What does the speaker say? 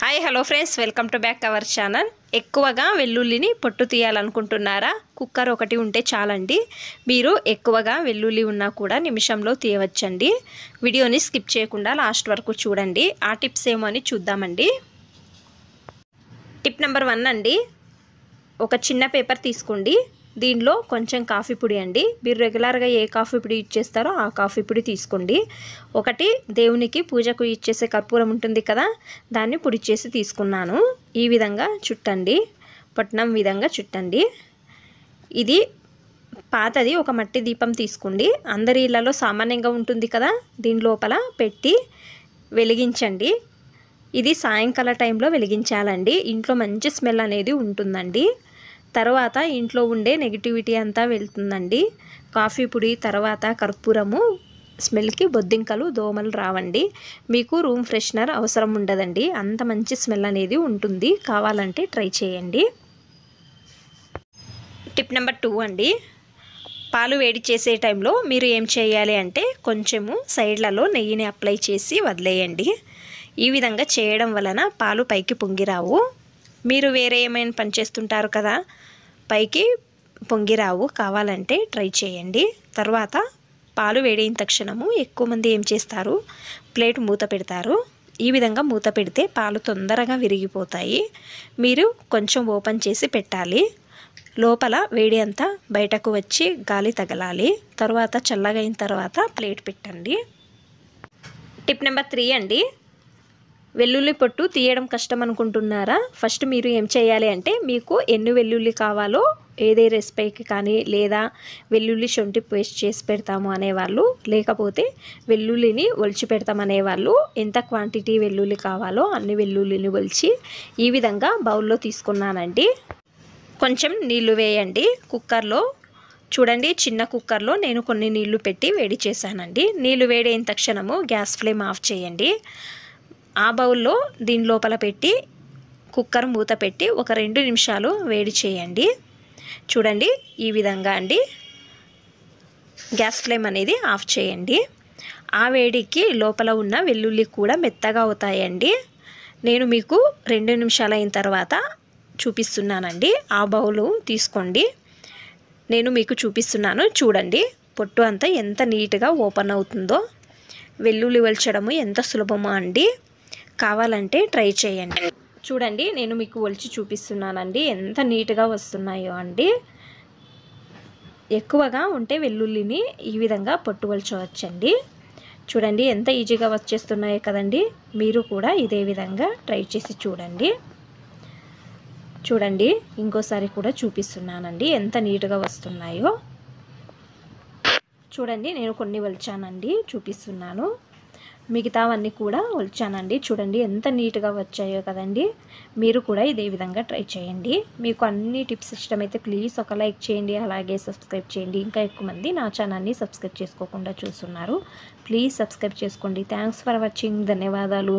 Hi hello friends, welcome to back our channel. ఎక్కువగా వెల్లుల్లిని పొట్టు తీయాలనుకుంటున్నారా? కుక్కర్ ఒకటి ఉంటే చాలండి. మీరు ఎక్కువగా వెల్లుల్లి ఉన్నా కూడా నిమిషంలో తీయవచ్చండి. వీడియోని స్కిప్ చేయకుండా లాస్ట్ వరకు చూడండి. ఆ టిప్స్ ఏమో అని చూద్దామండి. టిప్ నెంబర్ 1 అండి, ఒక చిన్న పేపర్ తీసుకోండి. దీనిలో కొంచెం కాఫీ పొడి అండి. మీరు రెగ్యులర్గా ఏ కాఫీ పొడి యూజ్ చేస్తారో ఆ కాఫీ పొడి తీసుకోండి. ఒకటి దేవునికి పూజకు యూజ్ చేసే కర్పూరం ఉంటుంది కదా, దాన్ని పొడి చేసి తీసుకున్నాను. ఈ విధంగా చుట్టండి, పట్నం విధంగా చుట్టండి. ఇది పాతది ఒక మట్టి దీపం తీసుకోండి. అందరి ఇళ్లలో సామాన్యంగా ఉంటుంది కదా, దీని లోపల పెట్టి వెలిగించండి. ఇది సాయంకాల టైంలో వెలిగించాలండి. ఇంట్లో మంచి స్మెల్ అనేది ఉంటుందండి. తర్వాత ఇంట్లో ఉండే నెగిటివిటీ అంతా వెళ్తుందండి. కాఫీ పొడి తర్వాత కర్పూరము స్మెల్కి బొద్దింకలు దోమలు రావండి. మీకు రూమ్ ఫ్రెషనర్ అవసరం ఉండదండి, అంత మంచి స్మెల్ అనేది ఉంటుంది. కావాలంటే ట్రై చేయండి. టిప్ నెంబర్ 2 అండి, పాలు వేడి చేసే టైంలో మీరు ఏం చేయాలి అంటే కొంచెము సైడ్లలో నెయ్యిని అప్లై చేసి వదిలేయండి. ఈ విధంగా చేయడం వలన పాలు పైకి పొంగిరావు. మీరు వేరే ఏమైనా పని చేస్తుంటారు కదా, పైకి పొంగిరావు. కావాలంటే ట్రై చేయండి. తర్వాత పాలు వేడైన తక్షణము ఎక్కువ మంది ఏం చేస్తారు, ప్లేట్ మూత పెడతారు. ఈ విధంగా మూత పెడితే పాలు తొందరగా విరిగిపోతాయి. మీరు కొంచెం ఓపెన్ చేసి పెట్టాలి. లోపల వేడి అంతా బయటకు వచ్చి గాలి తగలాలి. తర్వాత చల్లగా అయిన తర్వాత ప్లేట్ పెట్టండి. టిప్ నెంబర్ 3 అండి, వెల్లుల్లి పొట్టు తీయడం కష్టం అనుకుంటున్నారా? ఫస్ట్ మీరు ఏం చేయాలి అంటే, మీకు ఎన్ని వెల్లుల్లి కావాలో ఏదే రెసిపీకి కానీ, లేదా వెల్లుల్లి శొంఠి పేస్ట్ చేసి పెడతాము అనేవాళ్ళు, లేకపోతే వెల్లుల్లిని ఒలిచి పెడతాం అనేవాళ్ళు, ఎంత క్వాంటిటీ వెల్లుల్లి కావాలో అన్ని వెల్లుల్లిని ఒలిచి ఈ విధంగా బౌల్లో తీసుకున్నానండి. కొంచెం నీళ్లు వేయండి కుక్కర్లో. చూడండి, చిన్న కుక్కర్లో నేను కొన్ని నీళ్లు పెట్టి వేడి చేశానండి. నీళ్లు వేడి అయిన తక్షణము గ్యాస్ ఫ్లేమ్ ఆఫ్ చేయండి. ఆ బౌల్లో దీని లోపల పెట్టి కుక్కర్ మూత పెట్టి ఒక 2 నిమిషాలు వేడి చేయండి. చూడండి, ఈ విధంగా అండి. గ్యాస్ ఫ్లేమ్ అనేది ఆఫ్ చేయండి. ఆ వేడికి లోపల ఉన్న వెల్లుల్లి కూడా మెత్తగా అవుతాయండి. నేను మీకు 2 నిమిషాలు అయిన తర్వాత చూపిస్తున్నానండి. ఆ బౌలు తీసుకోండి, నేను మీకు చూపిస్తున్నాను. చూడండి, పొట్టు అంతా ఎంత నీట్గా ఓపెన్ అవుతుందో. వెల్లుల్లి ఒలచడము ఎంత సులభమో అండి. కావాలంటే ట్రై చేయండి. చూడండి, నేను మీకు ఒలిచి చూపిస్తున్నానండి, ఎంత నీట్గా వస్తున్నాయో అండి. ఎక్కువగా ఉంటే వెల్లుల్లిని ఈ విధంగా పొట్టు ఒలచవచ్చండి. చూడండి, ఎంత ఈజీగా వచ్చేస్తున్నాయో కదండి. మీరు కూడా ఇదే విధంగా ట్రై చేసి చూడండి. చూడండి, ఇంకోసారి కూడా చూపిస్తున్నానండి, ఎంత నీట్గా వస్తున్నాయో. చూడండి, నేను కొన్ని ఒలిచానండి, చూపిస్తున్నాను. మిగతావన్నీ కూడా ఒలిచానండి. చూడండి, ఎంత నీట్గా వచ్చాయో కదండి. మీరు కూడా ఇదే విధంగా ట్రై చేయండి. మీకు అన్ని టిప్స్ ఇష్టమైతే ప్లీజ్ ఒక లైక్ చేయండి, అలాగే సబ్స్క్రైబ్ చేయండి. ఇంకా ఎక్కువ మంది నా ఛానల్ని సబ్స్క్రైబ్ చేసుకోకుండా చూస్తున్నారు, ప్లీజ్ సబ్స్క్రైబ్ చేసుకోండి. Thanks for watching. ధన్యవాదాలు.